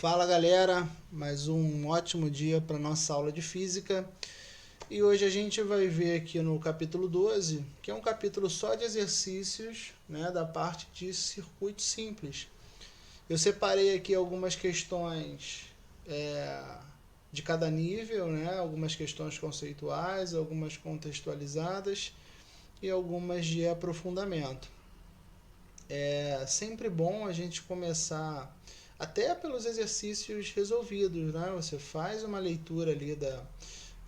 Fala galera, mais um ótimo dia para nossa aula de física. E hoje a gente vai ver aqui no capítulo 12, que é um capítulo só de exercícios, né, da parte de circuito simples. Eu separei aqui algumas questões de cada nível, né, algumas questões conceituais, algumas contextualizadas e algumas de aprofundamento. É sempre bom a gente começar até pelos exercícios resolvidos, né? Você faz uma leitura ali da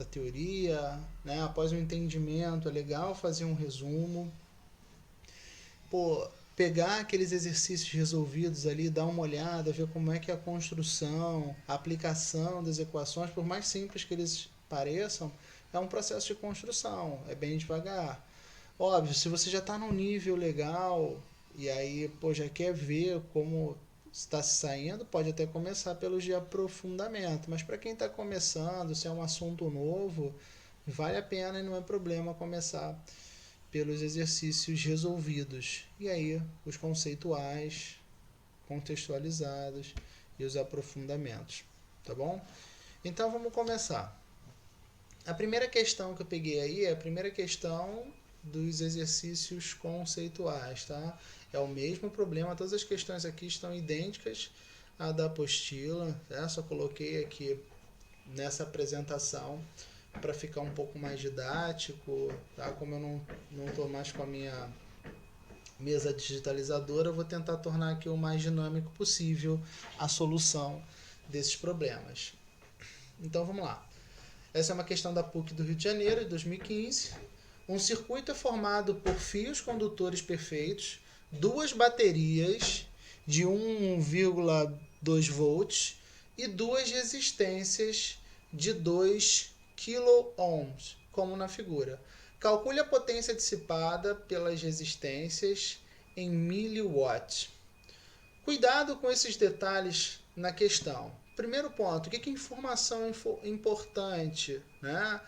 teoria, né? Após o entendimento, é legal fazer um resumo. Pô, pegar aqueles exercícios resolvidos ali, dar uma olhada, ver como é que é a construção, a aplicação das equações, por mais simples que eles pareçam, é um processo de construção, é bem devagar. Óbvio, se você já está num nível legal e aí pô, já quer ver como está se saindo, pode até começar pelos de aprofundamento. Mas para quem está começando, se é um assunto novo, vale a pena e não é problema começar pelos exercícios resolvidos. E aí os conceituais, contextualizados e os aprofundamentos. Tá bom? Então vamos começar. A primeira questão que eu peguei aí é a primeira questão dos exercícios conceituais, tá? É o mesmo problema, todas as questões aqui estão idênticas à da apostila, tá? Só coloquei aqui nessa apresentação para ficar um pouco mais didático, tá? Como eu não estou mais com a minha mesa digitalizadora, eu vou tentar tornar aqui o mais dinâmico possível a solução desses problemas. Então vamos lá. Essa é uma questão da PUC do Rio de Janeiro, de 2015. Um circuito é formado por fios condutores perfeitos, duas baterias de 1,2 volts e duas resistências de 2 kΩ, como na figura. Calcule a potência dissipada pelas resistências em miliwatts. Cuidado com esses detalhes na questão. Primeiro ponto, o que é informação importante? Né?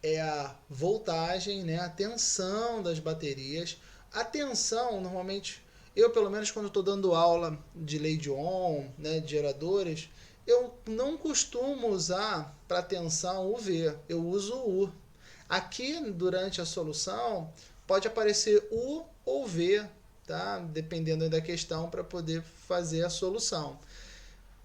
É a voltagem, né? A tensão das baterias. A tensão, normalmente, eu pelo menos quando estou dando aula de lei de Ohm, né, de geradores, eu não costumo usar para tensão o V, eu uso o U. Aqui, durante a solução, pode aparecer U ou V, tá? Dependendo da questão, para poder fazer a solução.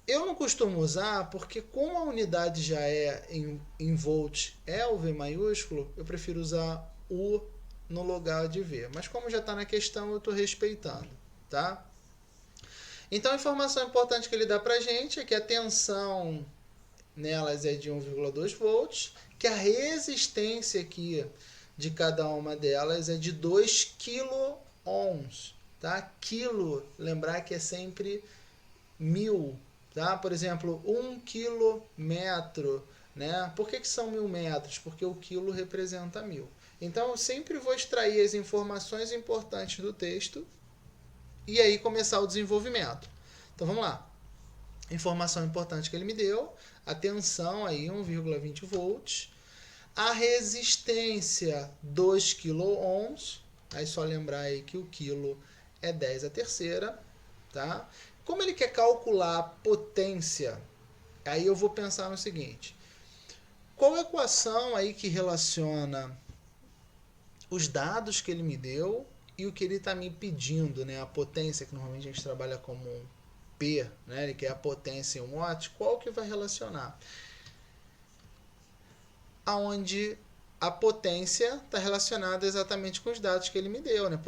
Eu não costumo usar porque, como a unidade já é em volts, é o V maiúsculo, eu prefiro usar U no lugar de V. Mas como já está na questão, eu estou respeitando, tá? Então a informação importante que ele dá para a gente é que a tensão nelas é de 1,2 volts, que a resistência aqui de cada uma delas é de 2 kΩ, tá? Quilo, lembrar que é sempre 1000, tá? Por exemplo, 1 quilômetro, né? Por que são 1000 metros? Porque o quilo representa 1000. Então eu sempre vou extrair as informações importantes do texto e aí começar o desenvolvimento. Então vamos lá. Informação importante que ele me deu, a tensão aí 1,20 volts, a resistência 2 kΩ, aí só lembrar aí que o quilo é 10 a terceira, tá? Como ele quer calcular a potência, aí eu vou pensar no seguinte: qual equação aí que relaciona os dados que ele me deu e o que ele está me pedindo, né? A potência, que normalmente a gente trabalha como P, né? Ele quer a potência em watts, qual que vai relacionar? Aonde a potência está relacionada exatamente com os dados que ele me deu, né?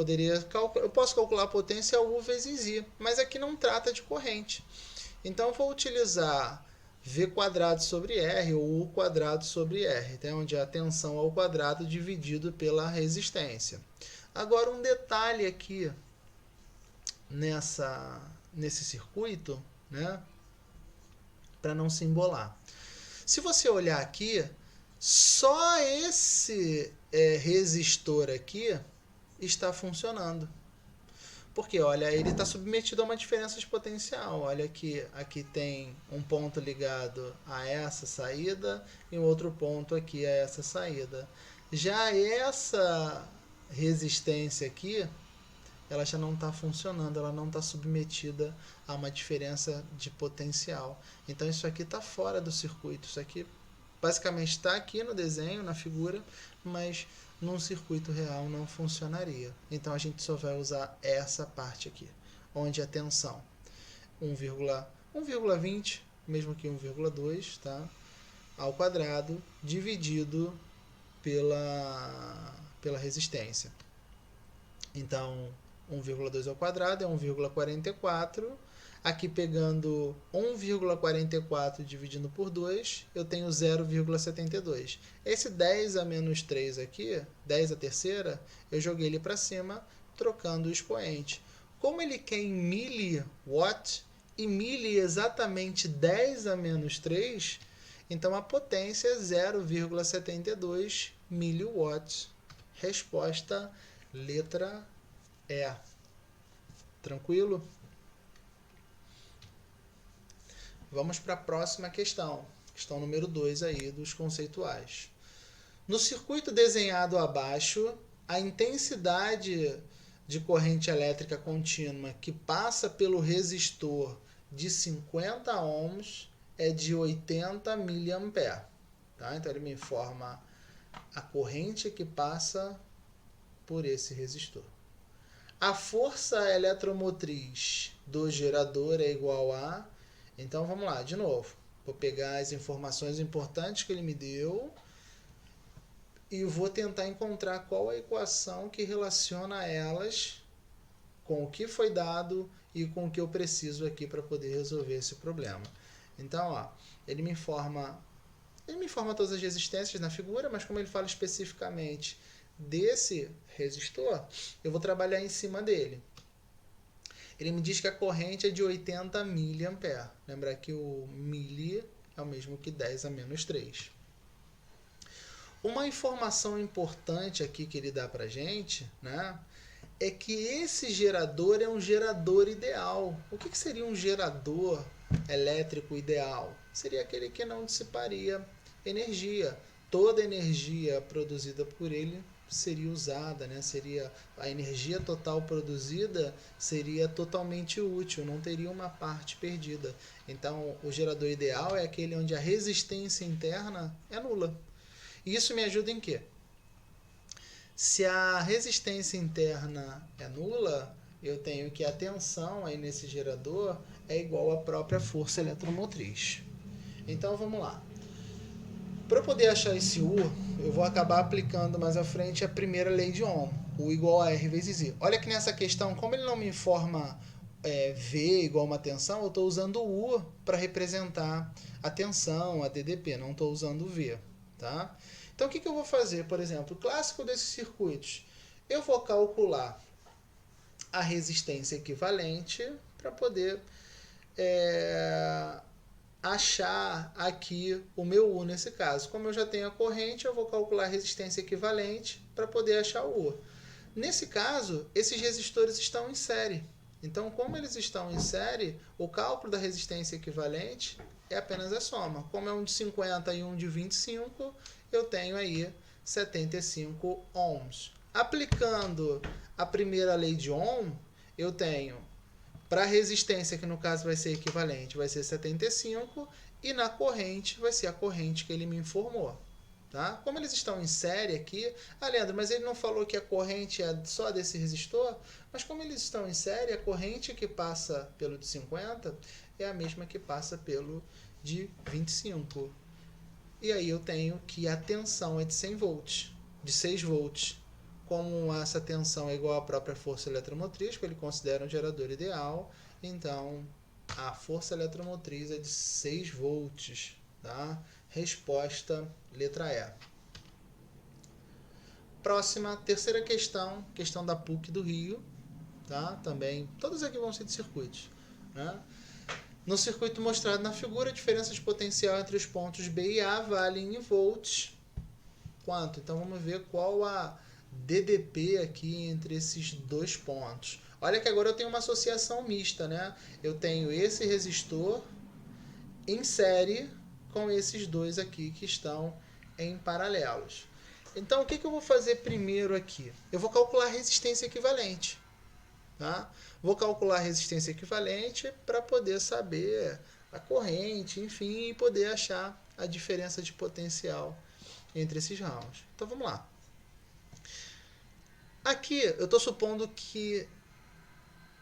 Eu posso calcular a potência U vezes I, mas aqui não trata de corrente. Então eu vou utilizar V quadrado sobre R ou U quadrado sobre R, tá? Onde a tensão ao quadrado dividido pela resistência. Agora um detalhe aqui nesse circuito, né? Para não se embolar. Se você olhar aqui, só esse resistor aqui está funcionando. Porque, olha, ele está submetido a uma diferença de potencial. Olha que aqui tem um ponto ligado a essa saída e um outro ponto aqui a essa saída. Já essa resistência aqui, ela já não está funcionando, ela não está submetida a uma diferença de potencial. Então isso aqui está fora do circuito. Isso aqui basicamente está aqui no desenho, na figura, mas num circuito real não funcionaria. Então a gente só vai usar essa parte aqui, onde a tensão 1,20, mesmo que 1,2, tá? Ao quadrado, dividido pela resistência. Então, 1,2 ao quadrado é 1,44. Aqui pegando 1,44 dividindo por 2, eu tenho 0,72. Esse 10 a menos 3 aqui, 10 a terceira, eu joguei ele para cima, trocando o expoente. Como ele quer em miliwatt, e mili exatamente 10 a menos 3, então a potência é 0,72 miliwatts. Resposta letra E. Tranquilo? Vamos para a próxima questão. Questão número 2 aí dos conceituais. No circuito desenhado abaixo, a intensidade de corrente elétrica contínua que passa pelo resistor de 50 ohms é de 80 mA. Tá? Então ele me informa a corrente que passa por esse resistor. A força eletromotriz do gerador é igual a... Então vamos lá, de novo. Vou pegar as informações importantes que ele me deu e vou tentar encontrar qual a equação que relaciona elas com o que foi dado e com o que eu preciso aqui para poder resolver esse problema. Então, ó, ele me informa todas as resistências na figura, mas como ele fala especificamente desse resistor, eu vou trabalhar em cima dele. Ele me diz que a corrente é de 80 mA. Lembrar que o mili é o mesmo que 10 a menos 3. Uma informação importante aqui que ele dá pra gente, né, é que esse gerador é um gerador ideal. O que seria um gerador elétrico ideal? Seria aquele que não dissiparia energia. Toda energia produzida por ele seria usada, né? Seria a energia total produzida seria totalmente útil, não teria uma parte perdida. Então, o gerador ideal é aquele onde a resistência interna é nula. E isso me ajuda em quê? Se a resistência interna é nula, eu tenho que a tensão aí nesse gerador é igual à própria força eletromotriz. Então, vamos lá. Para eu poder achar esse U, eu vou acabar aplicando mais à frente a primeira lei de Ohm, U igual a R vezes I. Olha que nessa questão, como ele não me informa V igual a uma tensão, eu estou usando U para representar a tensão, a DDP, não estou usando V. Tá? Então o que eu vou fazer? Por exemplo, o clássico desses circuitos, eu vou calcular a resistência equivalente para poder achar aqui o meu U nesse caso. Como eu já tenho a corrente, eu vou calcular a resistência equivalente para poder achar o U. Nesse caso, esses resistores estão em série. Então, como eles estão em série, o cálculo da resistência equivalente é apenas a soma. Como é um de 50 e um de 25, eu tenho aí 75 ohms. Aplicando a primeira lei de Ohm, eu tenho para a resistência, que no caso vai ser equivalente, vai ser 75, e na corrente vai ser a corrente que ele me informou. Tá? Como eles estão em série aqui... Ah, Leandro, mas ele não falou que a corrente é só desse resistor? Mas como eles estão em série, a corrente que passa pelo de 50 é a mesma que passa pelo de 25. E aí eu tenho que a tensão é de 100 volts, de 6 volts. Como essa tensão é igual à própria força eletromotriz, que ele considera um gerador ideal, então a força eletromotriz é de 6 volts. Tá? Resposta, letra E. Próxima, terceira questão, questão da PUC do Rio. Tá? Também, todas aqui vão ser de circuitos. Né? No circuito mostrado na figura, a diferença de potencial entre os pontos B e A vale em volts. Quanto? Então vamos ver qual a DDP aqui entre esses dois pontos. Olha que agora eu tenho uma associação mista, né? Eu tenho esse resistor em série com esses dois aqui que estão em paralelos. Então o que eu vou fazer primeiro aqui? Eu vou calcular a resistência equivalente. Tá? Vou calcular a resistência equivalente para poder saber a corrente, enfim, e poder achar a diferença de potencial entre esses rãos. Então vamos lá. Aqui eu estou supondo que,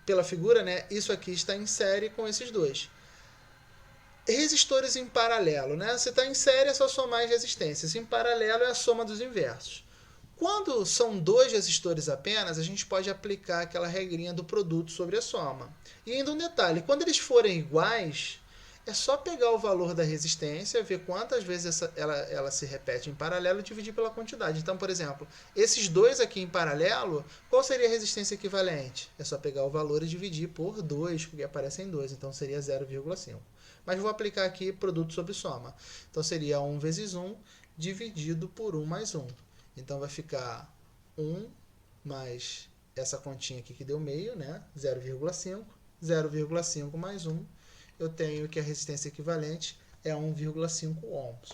pela figura, né, isso aqui está em série com esses dois. Resistores em paralelo, né? Você está em série, é só somar as resistências. Em paralelo é a soma dos inversos. Quando são dois resistores apenas, a gente pode aplicar aquela regrinha do produto sobre a soma. E ainda um detalhe, quando eles forem iguais, é só pegar o valor da resistência, ver quantas vezes ela se repete em paralelo e dividir pela quantidade. Então, por exemplo, esses dois aqui em paralelo, qual seria a resistência equivalente? É só pegar o valor e dividir por 2, porque aparecem 2, então seria 0,5. Mas vou aplicar aqui produto sobre soma. Então seria 1 vezes 1 dividido por 1 mais 1. Então vai ficar 1 mais essa continha aqui que deu meio, né? 0,5. 0,5 mais 1. Eu tenho que a resistência equivalente é 1,5 ohms.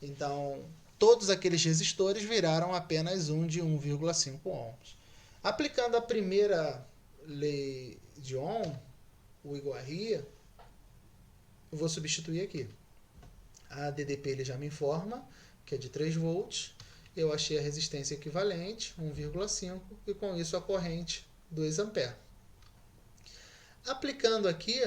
Então, todos aqueles resistores viraram apenas um de 1,5 ohms. Aplicando a primeira lei de Ohm, o iguaria, eu vou substituir aqui. A DDP ele já me informa que é de 3 volts. Eu achei a resistência equivalente, 1,5, e com isso a corrente, 2 amperes. Aplicando aqui,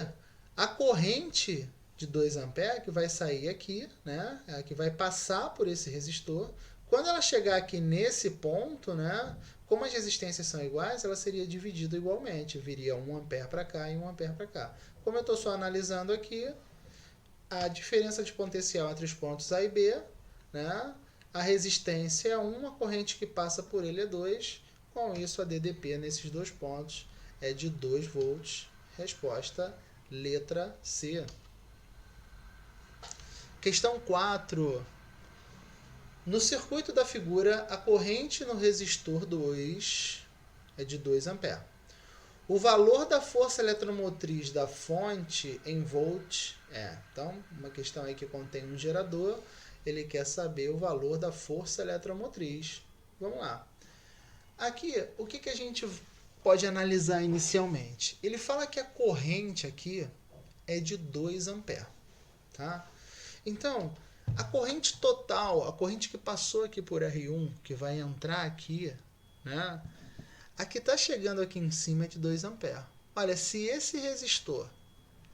a corrente de 2 amperes, que vai sair aqui, né, que vai passar por esse resistor, quando ela chegar aqui nesse ponto, né, como as resistências são iguais, ela seria dividida igualmente. Viria 1 ampere para cá e 1 ampere para cá. Como eu estou só analisando aqui, a diferença de potencial entre os pontos A e B, né? A resistência é 1, a corrente que passa por ele é 2. Com isso, a DDP nesses dois pontos é de 2 volts. Resposta, letra C. Questão 4. No circuito da figura, a corrente no resistor 2 é de 2 amperes. O valor da força eletromotriz da fonte em volts então, uma questão aí que contém um gerador, ele quer saber o valor da força eletromotriz. Vamos lá. Aqui, o que a gente pode analisar inicialmente? Ele fala que a corrente aqui é de 2 amperes. Tá? Então, a corrente total, a corrente que passou aqui por R1, que vai entrar aqui, né? A que está chegando aqui em cima é de 2 amperes. Olha, se esse resistor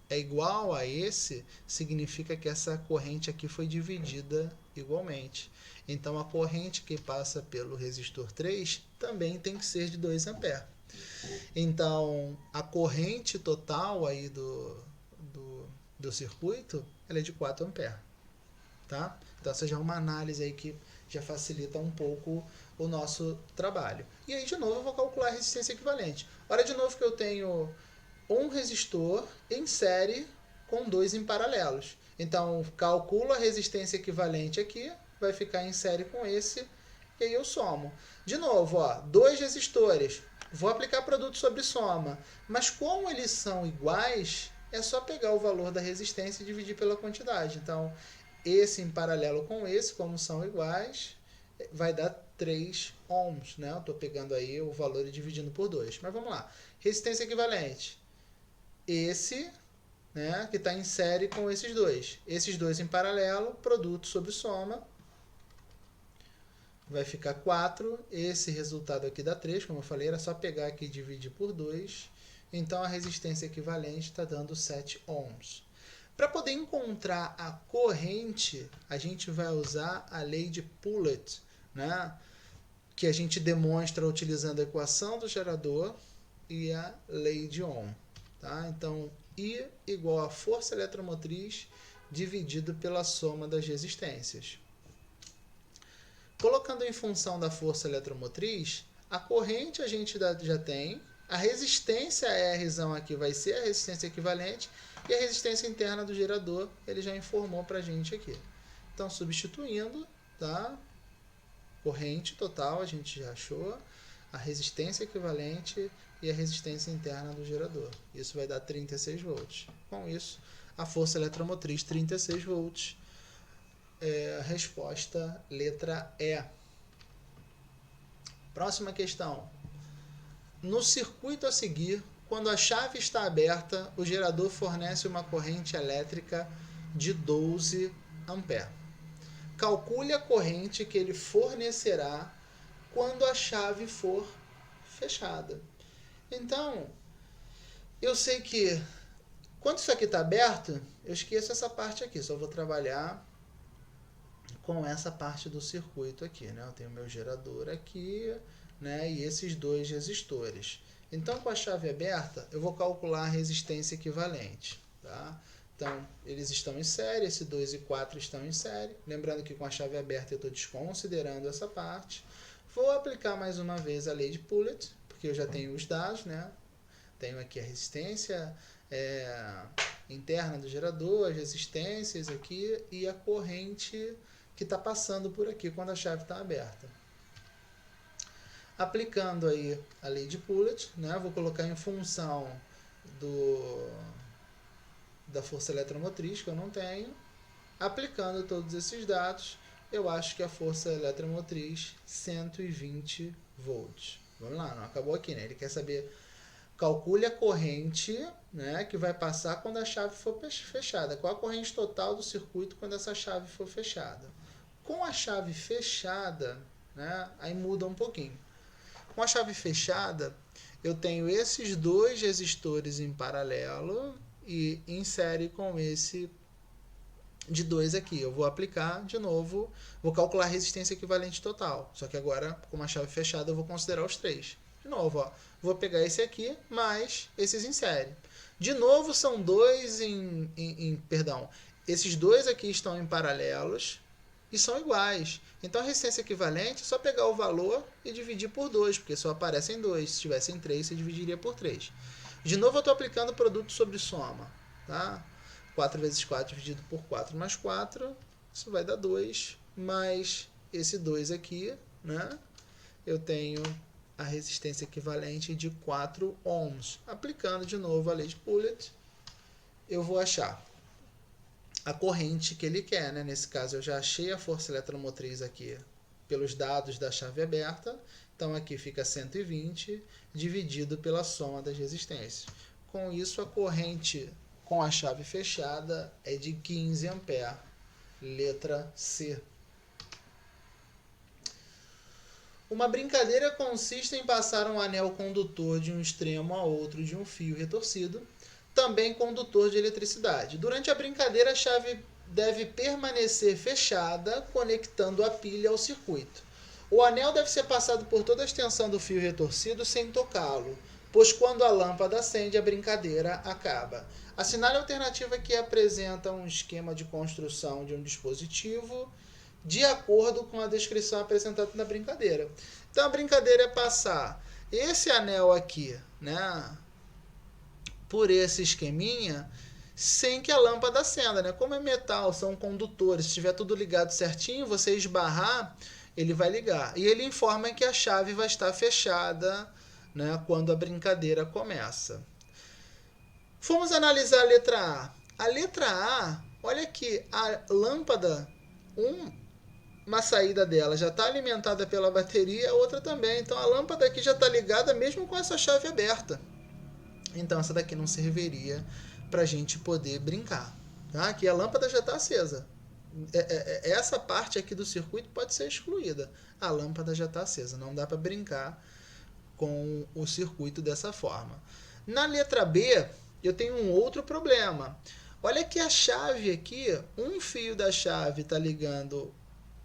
é igual a esse, significa que essa corrente aqui foi dividida igualmente. Então, a corrente que passa pelo resistor 3 também tem que ser de 2 amperes. Então, a corrente total aí do circuito ela é de 4 amperes. Tá? Então, essa já é uma análise aí que já facilita um pouco o nosso trabalho. E aí, de novo, eu vou calcular a resistência equivalente. Olha de novo que eu tenho um resistor em série com 2 em paralelos. Então, calculo a resistência equivalente aqui, vai ficar em série com esse, e aí eu somo. De novo, 2 resistores. Vou aplicar produto sobre soma. Mas como eles são iguais, é só pegar o valor da resistência e dividir pela quantidade. Então, esse em paralelo com esse, como são iguais, vai dar 3 ohms, né? Eu estou pegando aí o valor e dividindo por 2. Mas vamos lá. Resistência equivalente. Esse, né, que está em série com esses dois. Esses dois em paralelo, produto sobre soma. Vai ficar 4. Esse resultado aqui dá 3, como eu falei, era só pegar aqui e dividir por 2. Então, a resistência equivalente está dando 7 ohms. Para poder encontrar a corrente, a gente vai usar a lei de Poulet, né? Que a gente demonstra utilizando a equação do gerador e a lei de Ohm. Tá? Então, I igual a força eletromotriz dividido pela soma das resistências. Colocando em função da força eletromotriz, a corrente a gente já tem, a resistência R aqui vai ser a resistência equivalente, e a resistência interna do gerador, ele já informou para a gente aqui. Então, substituindo, tá? Corrente total, a gente já achou, a resistência equivalente e a resistência interna do gerador. Isso vai dar 36 volts. Com isso, a força eletromotriz, 36 volts. A resposta, letra E. Próxima questão. no circuito a seguir, quando a chave está aberta, o gerador fornece uma corrente elétrica de 12 A. Calcule a corrente que ele fornecerá quando a chave for fechada. Então, eu sei que quando isso aqui está aberto, eu esqueço essa parte aqui, só vou trabalhar com essa parte do circuito aqui, né? Eu tenho meu gerador aqui, né? E esses dois resistores. Então, com a chave aberta, eu vou calcular a resistência equivalente, tá? Então, eles estão em série, esse 2 e 4 estão em série. Lembrando que com a chave aberta eu estou desconsiderando essa parte. Vou aplicar mais uma vez a lei de Poulet, porque eu já tenho os dados, né? Tenho aqui a resistência interna do gerador, as resistências aqui e a corrente que está passando por aqui quando a chave está aberta. Aplicando aí a lei de Poulet, né? Vou colocar em função da força eletromotriz, que eu não tenho. Aplicando todos esses dados, eu acho que a força eletromotriz 120 volts. Vamos lá, não acabou aqui, né? Ele quer saber, calcule a corrente, né, que vai passar quando a chave for fechada. Qual a corrente total do circuito quando essa chave for fechada? Com a chave fechada, né, aí muda um pouquinho. Com a chave fechada, eu tenho esses dois resistores em paralelo e em série com esse de 2 aqui. Eu vou aplicar de novo, vou calcular a resistência equivalente total. Só que agora, com uma chave fechada, eu vou considerar os 3. De novo, ó, vou pegar esse aqui mais esses em série. De novo, são dois perdão, esses dois aqui estão em paralelos e são iguais. Então, a resistência equivalente é só pegar o valor e dividir por 2, porque só aparecem 2. Se tivessem 3, você dividiria por 3. De novo, eu estou aplicando produto sobre soma. Tá? 4 vezes 4 dividido por 4 mais 4, isso vai dar 2, mais esse 2 aqui, né? Eu tenho a resistência equivalente de 4 ohms. Aplicando de novo a lei de Poulet, eu vou achar a corrente que ele quer, né? Nesse caso, eu já achei a força eletromotriz aqui pelos dados da chave aberta. Então, aqui fica 120 dividido pela soma das resistências. Com isso, a corrente com a chave fechada é de 15 A. Letra C. Uma brincadeira consiste em passar um anel condutor de um extremo a outro de um fio retorcido, também condutor de eletricidade. Durante a brincadeira, a chave deve permanecer fechada, conectando a pilha ao circuito. O anel deve ser passado por toda a extensão do fio retorcido sem tocá-lo, pois quando a lâmpada acende, a brincadeira acaba. Assinale a alternativa que apresenta um esquema de construção de um dispositivo de acordo com a descrição apresentada na brincadeira. Então, a brincadeira é passar esse anel aqui, né, por esse esqueminha, sem que a lâmpada acenda, né? Como é metal, são condutores, se estiver tudo ligado certinho, você esbarrar, ele vai ligar. E ele informa que a chave vai estar fechada, né, quando a brincadeira começa. Vamos analisar a letra A. A letra A, olha aqui, a lâmpada, uma saída dela já está alimentada pela bateria, a outra também. Então, a lâmpada aqui já está ligada mesmo com essa chave aberta. Então, essa daqui não serviria para a gente poder brincar. Tá? Aqui a lâmpada já está acesa. Essa parte aqui do circuito pode ser excluída. A lâmpada já está acesa. Não dá para brincar com o circuito dessa forma. Na letra B, eu tenho um outro problema. Olha que a chave aqui, um fio da chave está ligando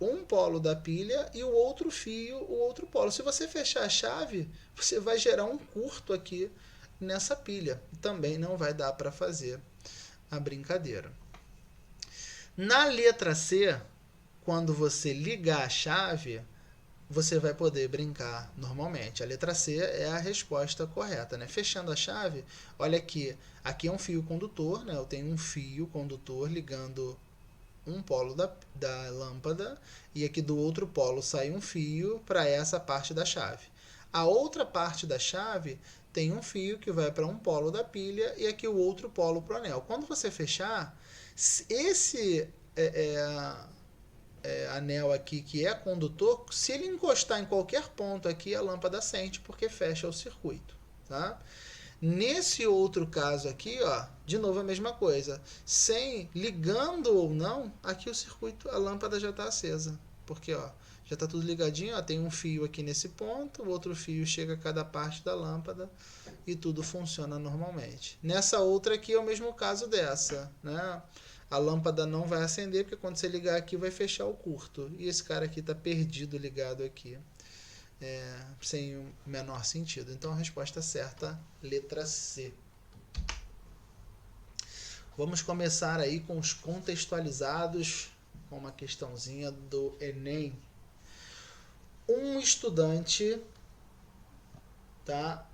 um polo da pilha e o outro fio, o outro polo. Se você fechar a chave, você vai gerar um curto aqui nessa pilha. Também não vai dar para fazer a brincadeira. Na letra C, quando você ligar a chave, você vai poder brincar normalmente. A letra C é a resposta correta, né? Fechando a chave, olha aqui é um fio condutor, né? Eu tenho um fio condutor ligando um polo da lâmpada e aqui do outro polo sai um fio para essa parte da chave. A outra parte da chave tem um fio que vai para um polo da pilha e aqui o outro polo para o anel. Quando você fechar, anel aqui que é condutor, se ele encostar em qualquer ponto aqui, a lâmpada acende porque fecha o circuito, tá? Nesse outro caso aqui, ó, de novo a mesma coisa. Sem ligando ou não, aqui o circuito, a lâmpada já está acesa. Porque, ó, já está tudo ligadinho, ó, tem um fio aqui nesse ponto, o outro fio chega a cada parte da lâmpada e tudo funciona normalmente. Nessa outra aqui é o mesmo caso dessa, né? A lâmpada não vai acender porque quando você ligar aqui vai fechar o curto. E esse cara aqui está perdido ligado aqui. Sem o menor sentido. Então a resposta certa, letra C. Vamos começar aí com os contextualizados, com uma questãozinha do Enem. Um estudante, tá,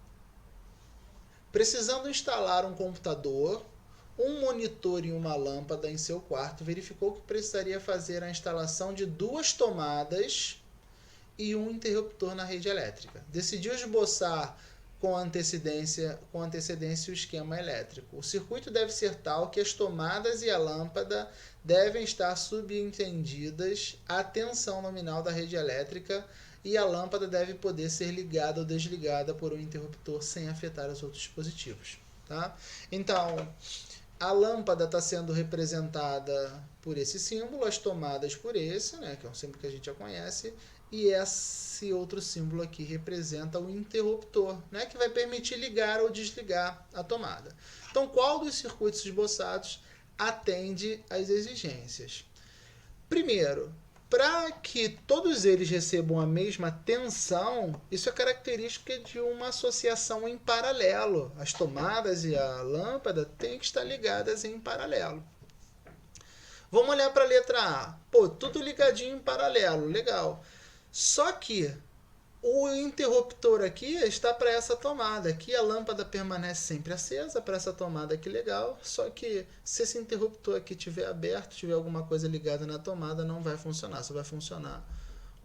precisando instalar um computador, um monitor e uma lâmpada em seu quarto, verificou que precisaria fazer a instalação de 2 tomadas e um interruptor na rede elétrica. Decidiu esboçar com antecedência o esquema elétrico. O circuito deve ser tal que as tomadas e a lâmpada devem estar subentendidas à tensão nominal da rede elétrica e a lâmpada deve poder ser ligada ou desligada por um interruptor sem afetar os outros dispositivos. Tá? Então, a lâmpada está sendo representada por esse símbolo, as tomadas por esse, né, que é um símbolo que a gente já conhece, e esse outro símbolo aqui representa o interruptor, né, que vai permitir ligar ou desligar a tomada. Então, qual dos circuitos esboçados atende às exigências? Primeiro, para que todos eles recebam a mesma tensão, isso é característica de uma associação em paralelo. As tomadas e a lâmpada têm que estar ligadas em paralelo. Vamos olhar para a letra A. Pô, tudo ligadinho em paralelo, legal. Só que o interruptor aqui está para essa tomada. Aqui a lâmpada permanece sempre acesa para essa tomada aqui, legal. Só que se esse interruptor aqui estiver aberto, tiver alguma coisa ligada na tomada, não vai funcionar. Só vai funcionar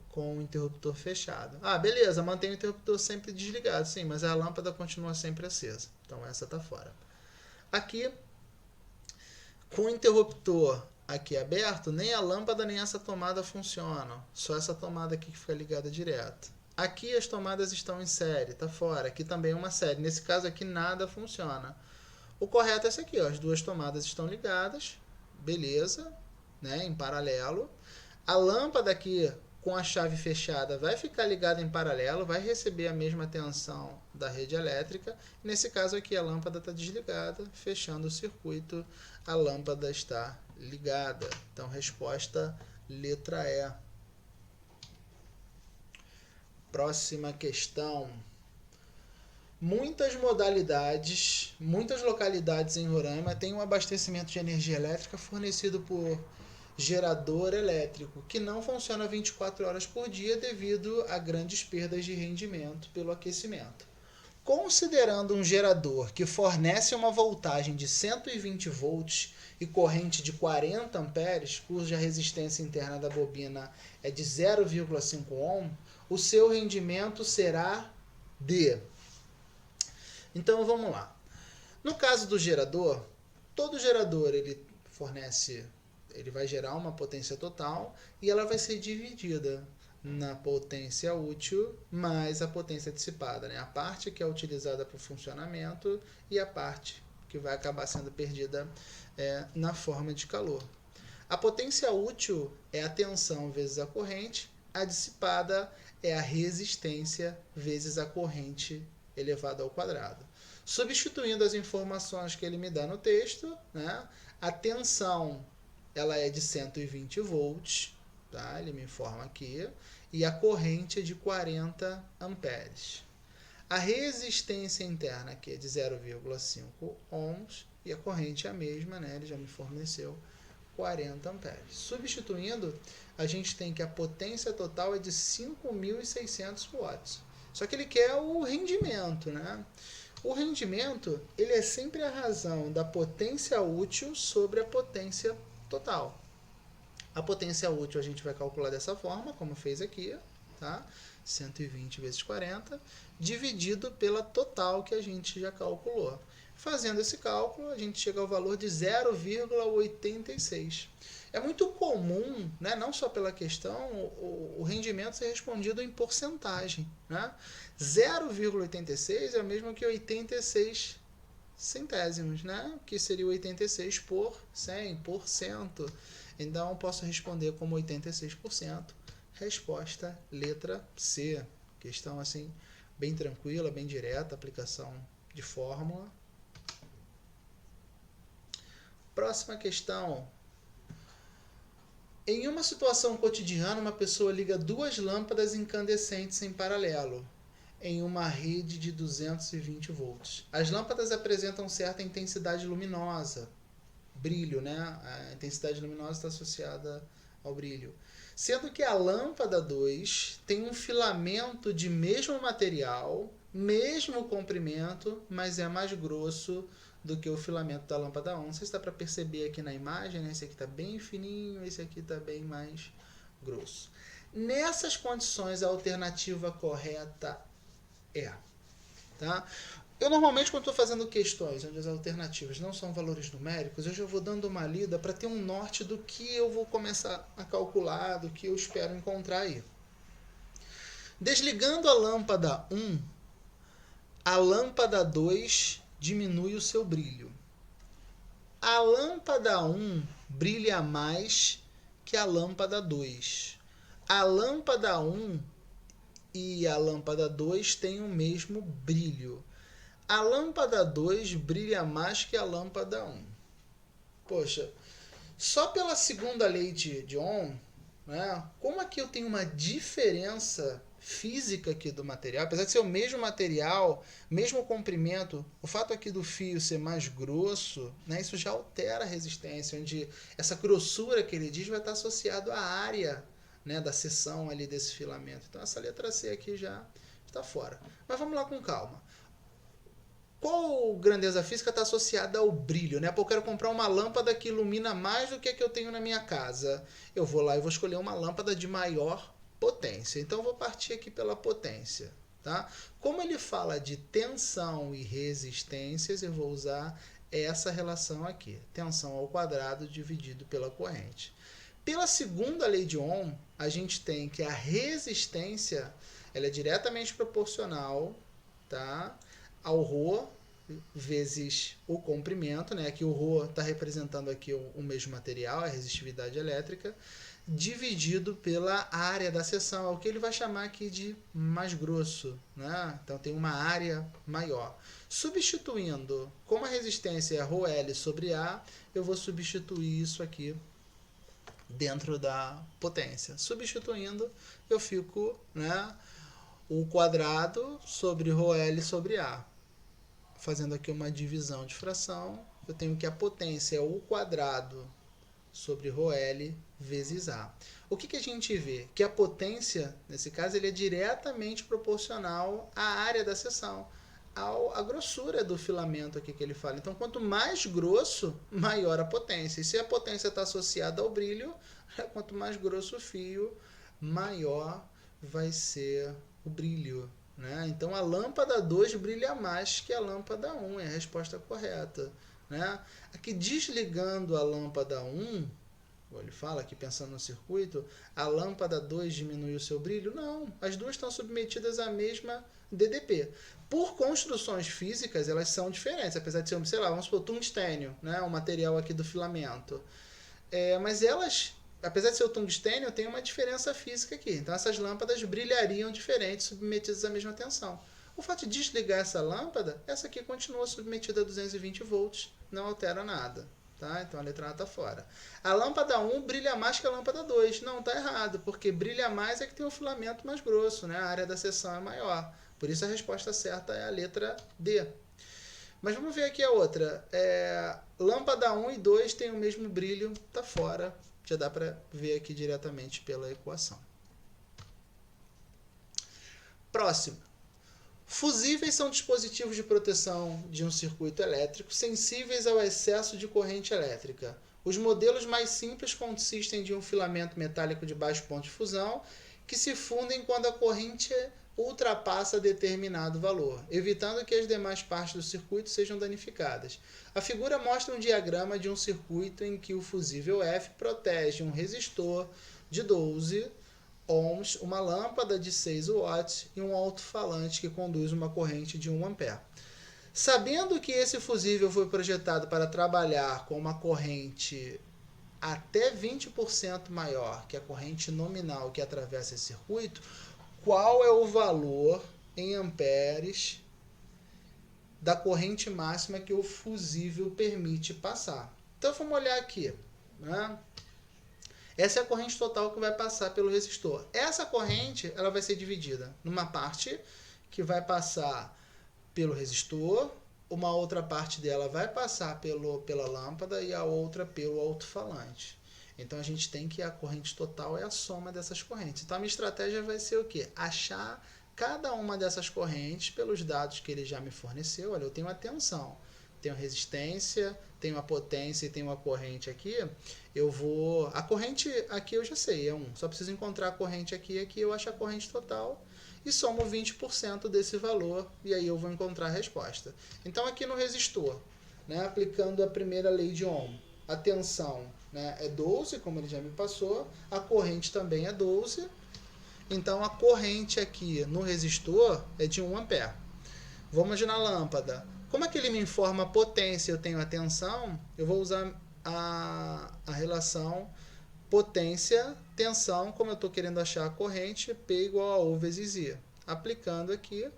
com o interruptor fechado. Ah, beleza, mantém o interruptor sempre desligado. Sim, mas a lâmpada continua sempre acesa. Então essa está fora. Aqui, com o interruptor aqui aberto, nem a lâmpada nem essa tomada funcionam. Só essa tomada aqui que fica ligada direto. Aqui as tomadas estão em série, tá fora. Aqui também é uma série. Nesse caso aqui nada funciona. O correto é esse aqui, ó. As duas tomadas estão ligadas, beleza, né, em paralelo. A lâmpada aqui com a chave fechada vai ficar ligada em paralelo, vai receber a mesma tensão da rede elétrica. Nesse caso aqui a lâmpada está desligada, fechando o circuito, a lâmpada está ligada. Então resposta letra E. Próxima questão. Muitas localidades em Roraima têm um abastecimento de energia elétrica fornecido por gerador elétrico, que não funciona 24 horas por dia devido a grandes perdas de rendimento pelo aquecimento. Considerando um gerador que fornece uma voltagem de 120 volts e corrente de 40 amperes, cuja resistência interna da bobina é de 0,5 ohm, o seu rendimento será de... Então vamos lá. No caso do gerador, todo gerador ele vai gerar uma potência total e ela vai ser dividida na potência útil mais a potência dissipada, né? A parte que é utilizada para o funcionamento e a parte que vai acabar sendo perdida na forma de calor. A potência útil é a tensão vezes a corrente, a dissipada é a resistência vezes a corrente elevado ao quadrado. Substituindo as informações que ele me dá no texto, né, a tensão ela é de 120 volts, tá? Ele me informa aqui, e a corrente é de 40 amperes. A resistência interna aqui é de 0,5 ohms e a corrente é a mesma, né? Ele já me forneceu 40 amperes. Substituindo, a gente tem que a potência total é de 5.600 watts. Só que ele quer o rendimento, né? O rendimento, ele é sempre a razão da potência útil sobre a potência total. A potência útil a gente vai calcular dessa forma, como fez aqui, tá? 120 vezes 40, dividido pela total que a gente já calculou. Fazendo esse cálculo, a gente chega ao valor de 0,86. É muito comum, né, não só pela questão, o rendimento ser respondido em porcentagem. Né? 0,86 é o mesmo que 86 centésimos, né? Que seria 86 por 100%. Então, posso responder como 86%. Resposta letra C. Questão assim, bem tranquila, bem direta, aplicação de fórmula. Próxima questão. Em uma situação cotidiana, uma pessoa liga duas lâmpadas incandescentes em paralelo em uma rede de 220 volts. As lâmpadas apresentam certa intensidade luminosa, brilho, né? A intensidade luminosa está associada ao brilho. Sendo que a lâmpada 2 tem um filamento de mesmo material, mesmo comprimento, mas é mais grosso do que o filamento da lâmpada 1. Não sei se dá para perceber aqui na imagem, né? Esse aqui está bem fininho, esse aqui está bem mais grosso. Nessas condições, a alternativa correta é, tá? Eu normalmente, quando estou fazendo questões onde as alternativas não são valores numéricos, eu já vou dando uma lida para ter um norte do que eu vou começar a calcular, do que eu espero encontrar aí. Desligando a lâmpada 1, a lâmpada 2 diminui o seu brilho. A lâmpada 1 brilha mais que a lâmpada 2. A lâmpada 1 e a lâmpada 2 têm o mesmo brilho. A lâmpada 2 brilha mais que a lâmpada 1. Poxa, só pela segunda lei de Ohm, né, como aqui eu tenho uma diferença física aqui do material, apesar de ser o mesmo material, mesmo comprimento, o fato aqui do fio ser mais grosso, né, isso já altera a resistência, onde essa grossura que ele diz vai estar associado à área, né, da seção ali desse filamento. Então essa letra C aqui já está fora. Mas vamos lá com calma. Qual grandeza física está associada ao brilho? Né? Pô, eu quero comprar uma lâmpada que ilumina mais do que a que eu tenho na minha casa. Eu vou lá e vou escolher uma lâmpada de maior potência. Então, eu vou partir aqui pela potência. Tá? Como ele fala de tensão e resistências, eu vou usar essa relação aqui. Tensão ao quadrado dividido pela corrente. Pela segunda lei de Ohm, a gente tem que a resistência ela é diretamente proporcional, tá, ao ρ vezes o comprimento, né? Aqui o ρ está representando aqui o mesmo material, a resistividade elétrica, dividido pela área da seção, é o que ele vai chamar aqui de mais grosso, né? Então tem uma área maior. Substituindo, como a resistência é ρl sobre A, eu vou substituir isso aqui dentro da potência. Substituindo, eu fico, né, o quadrado sobre ρl sobre A. Fazendo aqui uma divisão de fração, eu tenho que a potência é o quadrado sobre ρl vezes A. O que a gente vê? Que a potência, nesse caso, ele é diretamente proporcional à área da seção, à grossura do filamento aqui que ele fala. Então, quanto mais grosso, maior a potência. E se a potência está associada ao brilho, quanto mais grosso o fio, maior vai ser o brilho. Né? Então, a lâmpada 2 brilha mais que a lâmpada 1, é a resposta correta. Né? Aqui, desligando a lâmpada 1, ele fala aqui pensando no circuito, a lâmpada 2 diminui o seu brilho? Não, as duas estão submetidas à mesma DDP. Por construções físicas, elas são diferentes, apesar de ser, sei lá, vamos supor, tungstênio, né? O material aqui do filamento. Mas elas, apesar de ser o tungstênio, tem uma diferença física aqui. Então essas lâmpadas brilhariam diferentes, submetidas à mesma tensão. O fato de desligar essa lâmpada, essa aqui continua submetida a 220 volts, não altera nada. Tá? Então a letra A está fora. A lâmpada 1 brilha mais que a lâmpada 2. Não, está errado, porque brilha mais é que tem um filamento mais grosso, né? A área da seção é maior. Por isso a resposta certa é a letra D. Mas vamos ver aqui a outra. Lâmpada 1 e 2 têm o mesmo brilho, está fora. Já dá para ver aqui diretamente pela equação. Próximo. Fusíveis são dispositivos de proteção de um circuito elétrico sensíveis ao excesso de corrente elétrica. Os modelos mais simples consistem de um filamento metálico de baixo ponto de fusão que se fundem quando a corrente ultrapassa determinado valor, evitando que as demais partes do circuito sejam danificadas. A figura mostra um diagrama de um circuito em que o fusível F protege um resistor de 12 ohms, uma lâmpada de 6 watts e um alto-falante que conduz uma corrente de 1 ampere. Sabendo que esse fusível foi projetado para trabalhar com uma corrente até 20% maior que a corrente nominal que atravessa esse circuito, qual é o valor em amperes da corrente máxima que o fusível permite passar? Então vamos olhar aqui, né? Essa é a corrente total que vai passar pelo resistor. Essa corrente ela vai ser dividida numa parte que vai passar pelo resistor, uma outra parte dela vai passar pela lâmpada e a outra pelo alto-falante. Então a gente tem que a corrente total é a soma dessas correntes. Então a minha estratégia vai ser o quê? Achar cada uma dessas correntes pelos dados que ele já me forneceu. Olha, eu tenho a tensão, tenho resistência, tenho a potência e tenho a corrente aqui. A corrente aqui eu já sei, é 1. Só preciso encontrar a corrente aqui e aqui eu acho a corrente total e somo 20% desse valor e aí eu vou encontrar a resposta. Então aqui no resistor, né, aplicando a primeira lei de Ohm, a tensão, né, é 12, como ele já me passou, a corrente também é 12, então a corrente aqui no resistor é de 1 ampere. Vamos na lâmpada. Como é que ele me informa a potência? Eu tenho a tensão, eu vou usar a relação potência, tensão, como eu estou querendo achar a corrente, P igual a U vezes I. Aplicando aqui,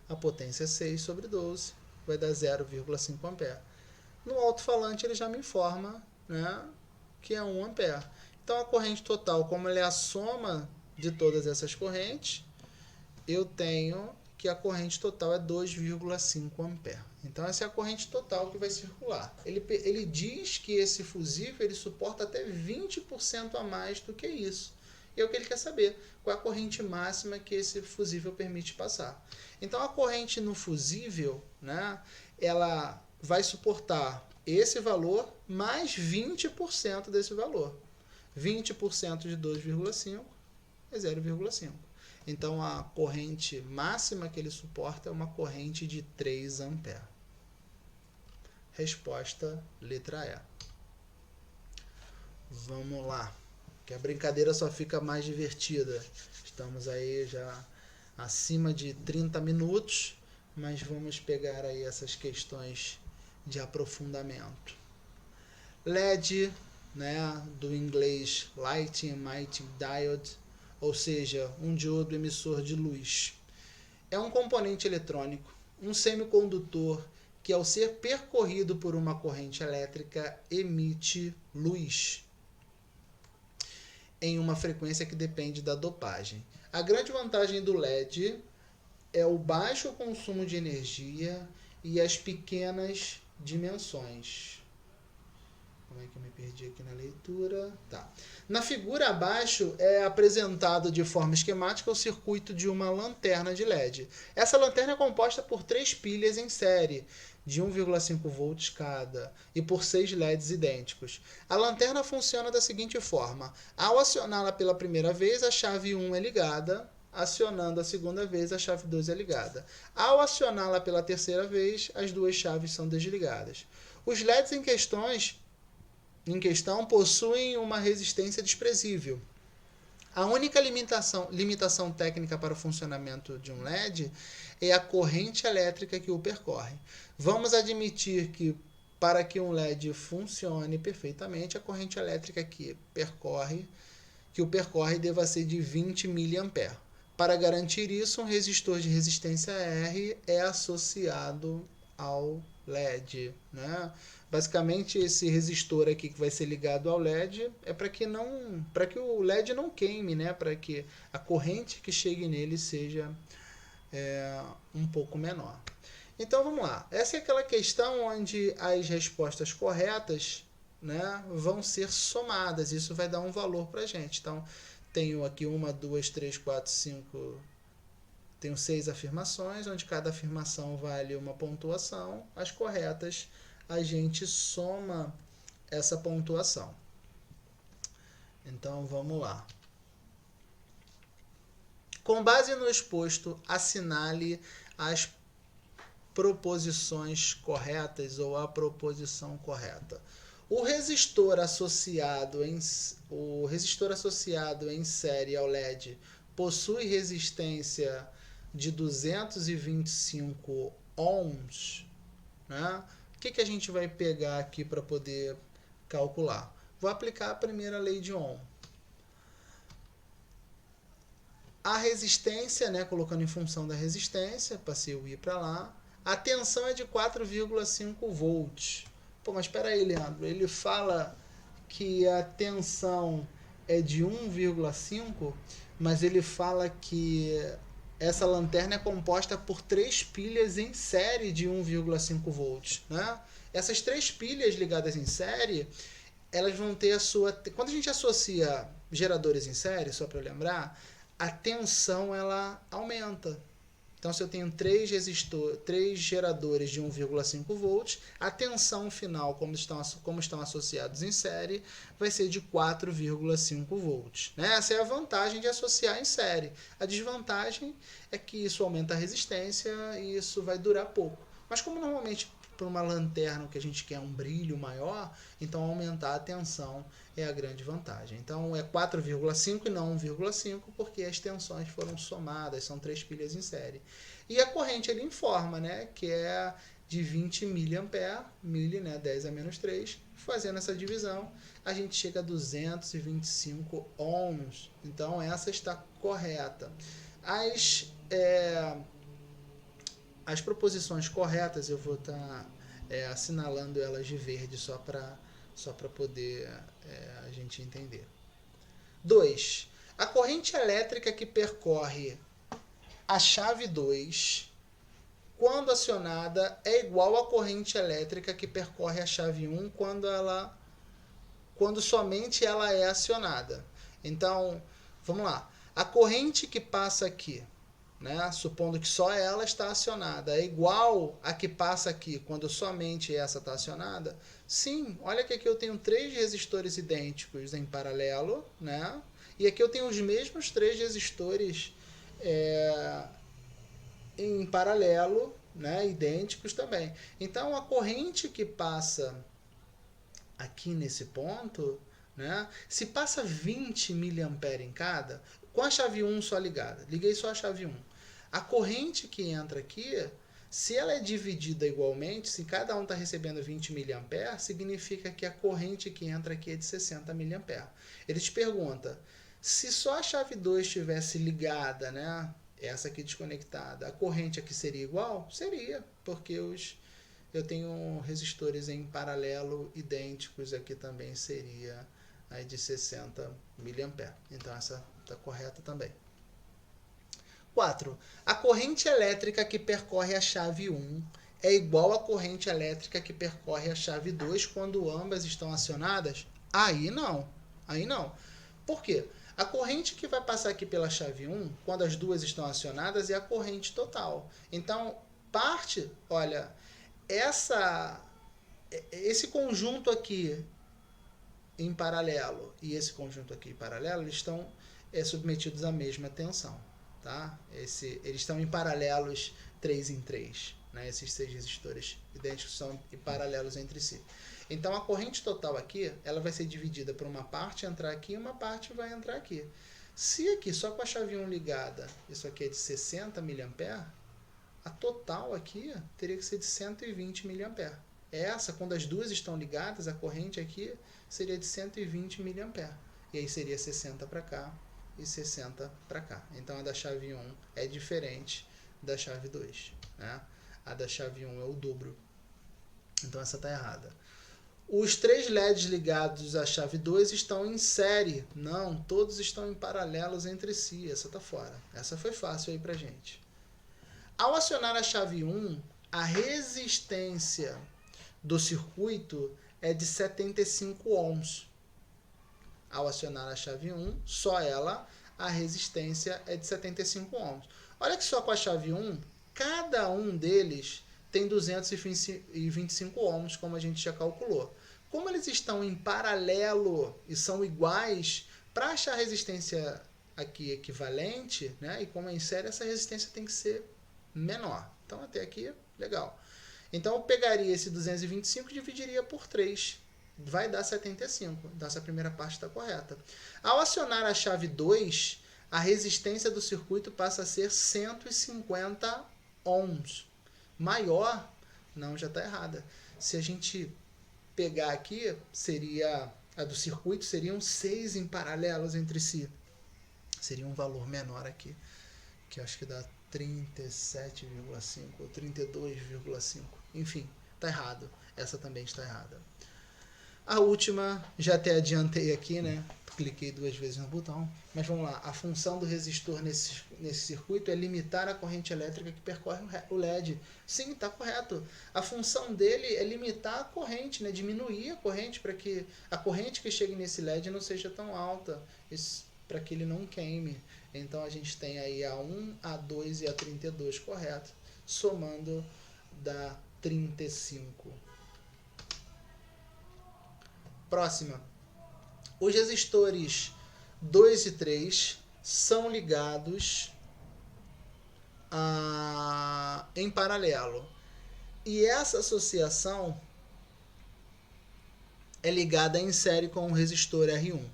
a potência é 6 sobre 12, vai dar 0,5 ampere. No alto-falante ele já me informa, né, que é 1 ampere. Então a corrente total, como ela é a soma de todas essas correntes, eu tenho que a corrente total é 2,5 ampere. Então essa é a corrente total que vai circular. Ele diz que esse fusível ele suporta até 20% a mais do que isso. E é o que ele quer saber, qual é a corrente máxima que esse fusível permite passar. Então a corrente no fusível, né, ela vai suportar esse valor mais 20% desse valor. 20% de 2,5 é 0,5. Então a corrente máxima que ele suporta é uma corrente de 3 ampere. Resposta letra E. Vamos lá, que a brincadeira só fica mais divertida. Estamos aí já acima de 30 minutos, mas vamos pegar aí essas questões de aprofundamento. LED, né, do inglês Light Emitting Diode, ou seja, um diodo emissor de luz. É um componente eletrônico, um semicondutor que, ao ser percorrido por uma corrente elétrica, emite luz em uma frequência que depende da dopagem. A grande vantagem do LED é o baixo consumo de energia e as pequenas dimensões. Como é que eu me perdi aqui na leitura? Tá. Na figura abaixo é apresentado de forma esquemática o circuito de uma lanterna de LED. Essa lanterna é composta por 3 pilhas em série, de 1,5 volts cada, e por 6 LEDs idênticos. A lanterna funciona da seguinte forma. Ao acioná-la pela primeira vez, a chave 1 é ligada. Acionando a segunda vez, a chave 2 é ligada. Ao acioná-la pela terceira vez, as duas chaves são desligadas. Os LEDs em questão possuem uma resistência desprezível. A única limitação técnica para o funcionamento de um LED é a corrente elétrica que o percorre. Vamos admitir que para que um LED funcione perfeitamente, a corrente elétrica que o percorre deva ser de 20 mA. Para garantir isso, um resistor de resistência R é associado ao LED, né? Basicamente, esse resistor aqui que vai ser ligado ao LED é para que o LED não queime, né? Para que a corrente que chegue nele seja um pouco menor. Então vamos lá. Essa é aquela questão onde as respostas corretas, né, vão ser somadas. Isso vai dar um valor para a gente. Então tenho aqui 1, 2, 3, 4, 5. Tenho 6 afirmações, onde cada afirmação vale uma pontuação. As corretas a gente soma essa pontuação. Então vamos lá. Com base no exposto, assinale as proposições corretas ou a proposição correta. O resistor associado em série ao LED possui resistência de 225 ohms, né? O que a gente vai pegar aqui para poder calcular? Vou aplicar a primeira lei de Ohm. A resistência, né, colocando em função da resistência, passei o I para lá, a tensão é de 4,5 volts. Pô, mas espera aí, Leandro, ele fala que a tensão é de 1,5, mas ele fala que essa lanterna é composta por 3 pilhas em série de 1,5 volts, né? Essas 3 pilhas ligadas em série, elas vão ter a sua... Quando a gente associa geradores em série, só para lembrar, a tensão ela aumenta. Então, se eu tenho 3 geradores de 1,5 volts, a tensão final, como estão associados em série, vai ser de 4,5 volts. Né? Essa é a vantagem de associar em série. A desvantagem é que isso aumenta a resistência e isso vai durar pouco. Mas como normalmente para uma lanterna que a gente quer um brilho maior, então aumentar a tensão é a grande vantagem. Então é 4,5 e não 1,5 porque as tensões foram somadas, são 3 pilhas em série. E a corrente ele informa, né, que é de 20 mA, mili, né, 10 a menos 3, fazendo essa divisão, a gente chega a 225 ohms. Então essa está correta. As proposições corretas, eu vou estar assinalando elas de verde só para poder a gente entender. 2. A corrente elétrica que percorre a chave 2, quando acionada, é igual à corrente elétrica que percorre a chave 1 quando somente ela é acionada. Então, vamos lá. A corrente que passa aqui, né, supondo que só ela está acionada, é igual a que passa aqui quando somente essa está acionada? Sim, olha que aqui eu tenho 3 resistores idênticos em paralelo, né? E aqui eu tenho os mesmos 3 resistores em paralelo, né, idênticos também. Então a corrente que passa aqui nesse ponto, né, se passa 20 mA em cada, com a chave 1 só ligada, liguei só a chave 1. A corrente que entra aqui, se ela é dividida igualmente, se cada um está recebendo 20 mA, significa que a corrente que entra aqui é de 60 mA. Ele te pergunta, se só a chave 2 estivesse ligada, né, essa aqui desconectada, a corrente aqui seria igual? Seria, porque eu tenho resistores em paralelo idênticos, aqui também seria aí de 60 mA. Então essa está correta também. 4. A corrente elétrica que percorre a chave 1 é igual à corrente elétrica que percorre a chave 2 quando ambas estão acionadas? Aí não. Aí não. Por quê? A corrente que vai passar aqui pela chave 1, quando as duas estão acionadas, é a corrente total. Então, olha, esse conjunto aqui em paralelo e esse conjunto aqui em paralelo, eles estão submetidos à mesma tensão. Tá? Eles estão em paralelos 3 em 3. Né? Esses 6 resistores idênticos são paralelos entre si. Então a corrente total aqui, ela vai ser dividida por uma parte entrar aqui e uma parte vai entrar aqui. Se aqui, só com a chave 1 ligada, isso aqui é de 60 mA, a total aqui teria que ser de 120 mA. Essa, quando as duas estão ligadas, a corrente aqui seria de 120 mA. E aí seria 60 para cá e 60 para cá. Então a da chave 1 é diferente da chave 2. Né? A da chave 1 é o dobro. Então essa está errada. Os 3 LEDs ligados à chave 2 estão em série. Não, todos estão em paralelos entre si. Essa está fora. Essa foi fácil aí para gente. Ao acionar a chave 1, a resistência do circuito é de 75 ohms. Ao acionar a chave 1, só ela, a resistência é de 75 ohms. Olha que só com a chave 1, cada um deles tem 225 ohms, como a gente já calculou. Como eles estão em paralelo e são iguais, para achar a resistência aqui equivalente, né? E como é em série, essa resistência tem que ser menor. Então, até aqui, legal. Então, eu pegaria esse 225 e dividiria por 3. Vai dar 75. Então, essa primeira parte está correta. Ao acionar a chave 2, a resistência do circuito passa a ser 150 ohms. Maior, não, já está errada. Se a gente pegar aqui, seria a do circuito, seriam 6 em paralelos entre si. Seria um valor menor aqui, que acho que dá 37,5 ou 32,5. Enfim, está errado. Essa também está errada. A última, já até adiantei aqui, né? Cliquei 2 vezes no botão. Mas vamos lá. A função do resistor nesse circuito é limitar a corrente elétrica que percorre o LED. Sim, está correto. A função dele é limitar a corrente, né? Diminuir a corrente para que a corrente que chegue nesse LED não seja tão alta, para que ele não queime. Então a gente tem aí a 1, a 2 e a 32 correto. Somando dá 35. Próxima. Os resistores 2 e 3 são ligados em paralelo. E essa associação é ligada em série com o resistor R1,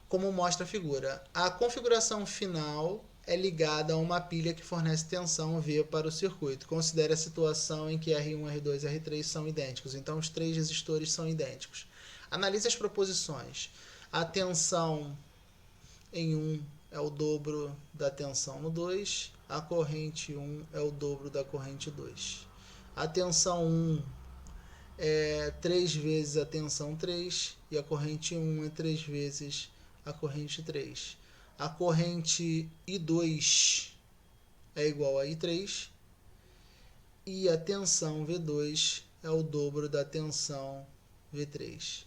como mostra a figura. A configuração final é ligada a uma pilha que fornece tensão V para o circuito. Considere a situação em que R1, R2 e R3 são idênticos. Então, os 3 resistores são idênticos. Analise as proposições. A tensão em 1 é o dobro da tensão no 2. A corrente 1 é o dobro da corrente 2. A tensão 1 é 3 vezes a tensão 3. E a corrente 1 é 3 vezes a corrente 3. A corrente I2 é igual a I3. E a tensão V2 é o dobro da tensão V3.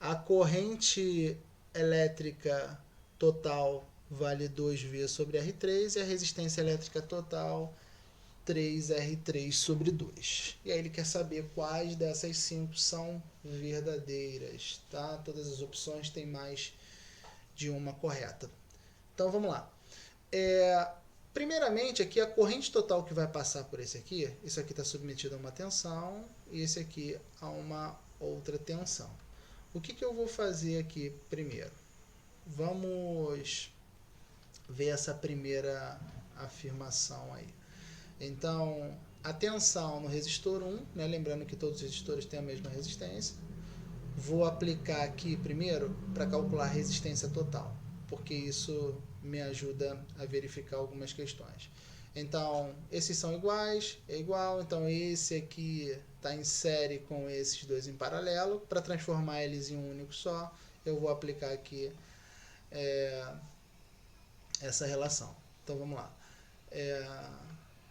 A corrente elétrica total vale 2V sobre R3 e a resistência elétrica total 3R3 sobre 2. E aí ele quer saber quais dessas 5 são verdadeiras, tá? Todas as opções têm mais de uma correta. Então vamos lá. Primeiramente, aqui a corrente total que vai passar por esse aqui, isso aqui está submetido a uma tensão e esse aqui a uma outra tensão. O que eu vou fazer aqui primeiro? Vamos ver essa primeira afirmação aí. Então, a tensão no resistor 1, né, lembrando que todos os resistores têm a mesma resistência. Vou aplicar aqui primeiro para calcular a resistência total, porque isso me ajuda a verificar algumas questões. Então, esses são iguais, é igual, então esse aqui está em série com esses dois em paralelo. Para transformar eles em um único só, eu vou aplicar aqui essa relação. Então vamos lá.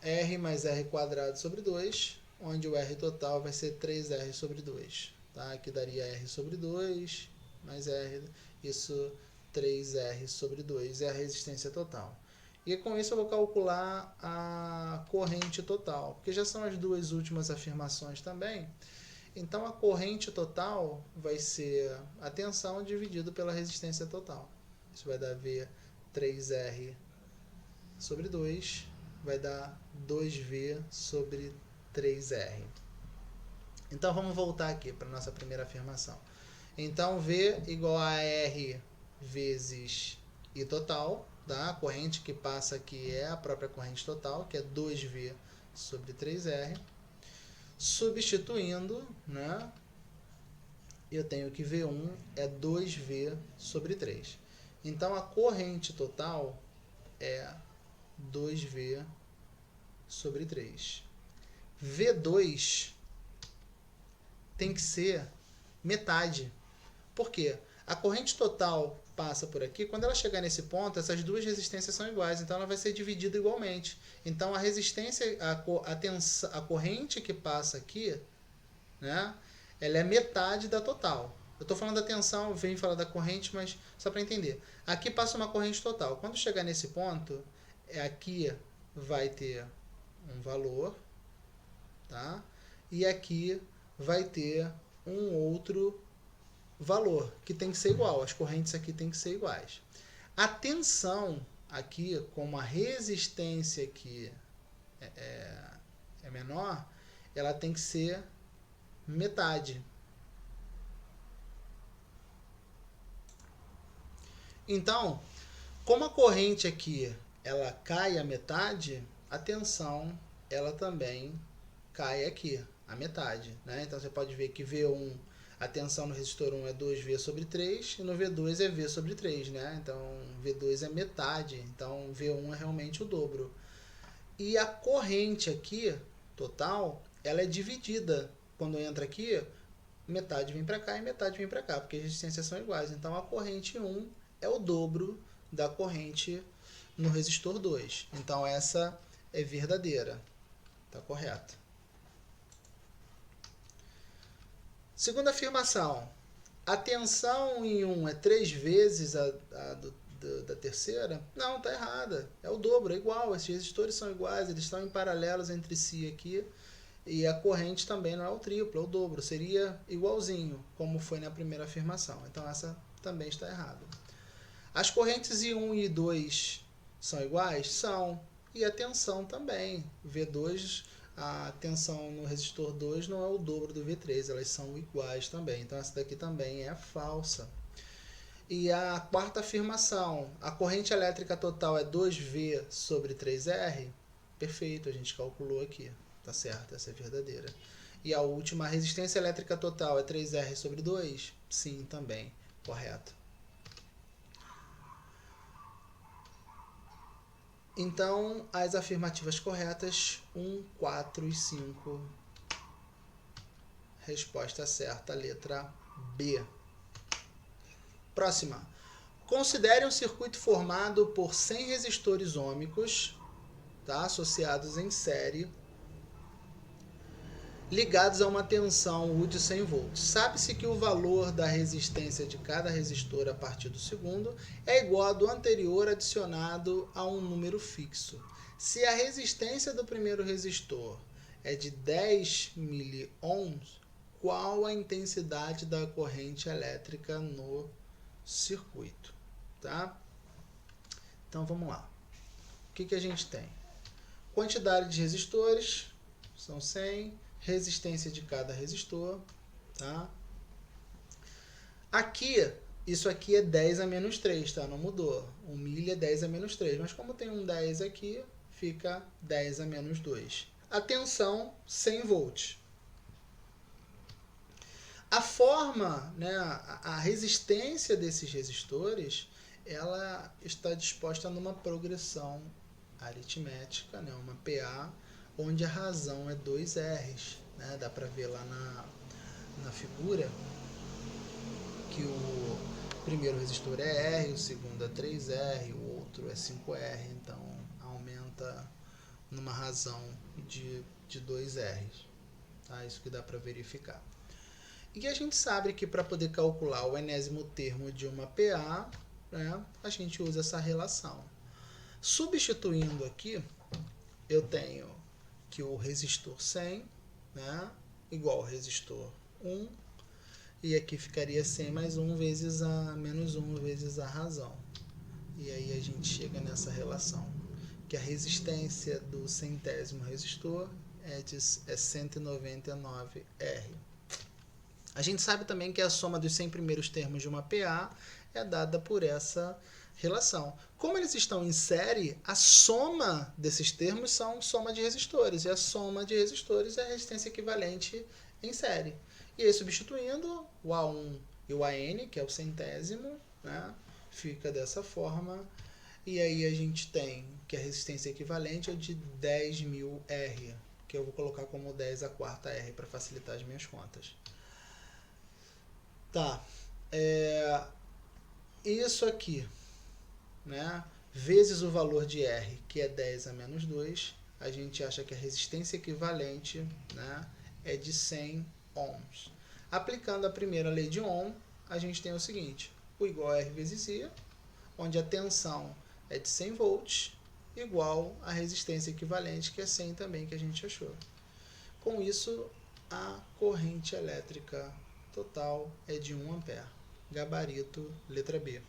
R mais R quadrado sobre 2, onde o R total vai ser 3R sobre 2. Tá? Aqui daria R sobre 2, mais R, isso 3R sobre 2 é a resistência total. E com isso eu vou calcular a corrente total, porque já são as duas últimas afirmações também. Então a corrente total vai ser a tensão dividido pela resistência total. Isso vai dar V 3R sobre 2, vai dar 2V sobre 3R. Então vamos voltar aqui para a nossa primeira afirmação. Então V igual a R vezes I total, tá? A corrente que passa aqui é a própria corrente total, que é 2V sobre 3R. Substituindo, né, eu tenho que V1 é 2V sobre 3. Então a corrente total é 2V sobre 3. V2 tem que ser metade. Por quê? A corrente total passa por aqui. Quando ela chegar nesse ponto, essas duas resistências são iguais. Então ela vai ser dividida igualmente. Então a resistência, a corrente que passa aqui, né, ela é metade da total. Eu estou falando da tensão, venho falar da corrente, mas só para entender. Aqui passa uma corrente total. Quando chegar nesse ponto, aqui vai ter um valor, tá? E aqui vai ter um outro valor, que tem que ser igual. As correntes aqui tem que ser iguais. A tensão aqui, como a resistência aqui é menor, ela tem que ser metade. Então, como a corrente aqui ela cai a metade, a tensão ela também cai aqui a metade, né? Então você pode ver que V1, a tensão no resistor 1 é 2V sobre 3 e no V2 é V sobre 3, né? Então V2 é metade, então V1 é realmente o dobro. E a corrente aqui, total, ela é dividida. Quando entra aqui, metade vem para cá e metade vem para cá, porque as resistências são iguais. Então a corrente 1 é o dobro da corrente no resistor 2. Então essa é verdadeira. Está correto. Segunda afirmação. A tensão em 1 é 3 vezes a da terceira? Não, está errada. É o dobro, é igual. Esses resistores são iguais, eles estão em paralelos entre si aqui. E a corrente também não é o triplo, é o dobro. Seria igualzinho, como foi na primeira afirmação. Então essa também está errada. As correntes I1 e I2 são iguais? São. E a tensão também. V2, a tensão no resistor 2 não é o dobro do V3, elas são iguais também. Então essa daqui também é falsa. E a quarta afirmação, a corrente elétrica total é 2V sobre 3R? Perfeito, a gente calculou aqui. Tá certo, essa é verdadeira. E a última, a resistência elétrica total é 3R sobre 2? Sim, também. Correto. Então, as afirmativas corretas, 1, 4 e 5. Resposta certa, letra B. Próxima. Considere um circuito formado por 100 resistores ômicos, tá, associados em série, ligados a uma tensão U de 100 volts. Sabe-se que o valor da resistência de cada resistor a partir do segundo é igual ao do anterior adicionado a um número fixo. Se a resistência do primeiro resistor é de 10 miliohms, qual a intensidade da corrente elétrica no circuito? Tá? Então vamos lá. O que a gente tem? Quantidade de resistores, são 100, resistência de cada resistor, tá? Aqui, isso aqui é 10 a menos 3, tá? Não mudou. 1 milha é 10 a menos 3, mas como tem um 10 aqui, fica 10 a menos 2. A tensão, 100 volts. A forma, né, a resistência desses resistores, ela está disposta numa progressão aritmética, né, uma PA, onde a razão é 2 R's. Né? Dá para ver lá na figura que o primeiro resistor é R, o segundo é 3R, o outro é 5R, então aumenta numa razão de 2 R's. Tá? Isso que dá para verificar. E a gente sabe que para poder calcular o enésimo termo de uma PA, né, a gente usa essa relação. Substituindo aqui, eu tenho que o resistor 100, né, igual ao resistor 1, e aqui ficaria 100 mais 1 vezes a menos 1 vezes a razão. E aí a gente chega nessa relação, que a resistência do centésimo resistor é 199 R. A gente sabe também que a soma dos 100 primeiros termos de uma PA é dada por essa relação. Como eles estão em série, a soma desses termos são soma de resistores, e a soma de resistores é a resistência equivalente em série. E aí, substituindo o A1 e o AN, que é o centésimo, né, fica dessa forma, e aí a gente tem que a resistência equivalente é de 10.000 R, que eu vou colocar como 10 a quarta R para facilitar as minhas contas. Tá, isso aqui, né, vezes o valor de R, que é 10 a menos 2, a gente acha que a resistência equivalente, né, é de 100 ohms. Aplicando a primeira lei de Ohm, a gente tem o seguinte, o igual a R vezes I, onde a tensão é de 100 volts, igual a resistência equivalente, que é 100 também, que a gente achou. Com isso, a corrente elétrica total é de 1 ampere. Gabarito, letra B.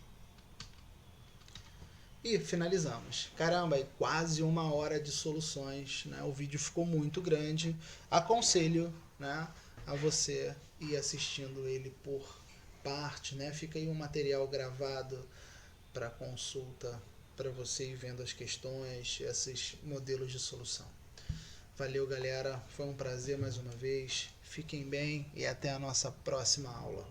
E finalizamos. Caramba, é quase 1 hora de soluções, né? O vídeo ficou muito grande. Aconselho, né, a você ir assistindo ele por parte, né? Fica aí um material gravado para consulta, para você ir vendo as questões, esses modelos de solução. Valeu, galera. Foi um prazer mais uma vez. Fiquem bem e até a nossa próxima aula.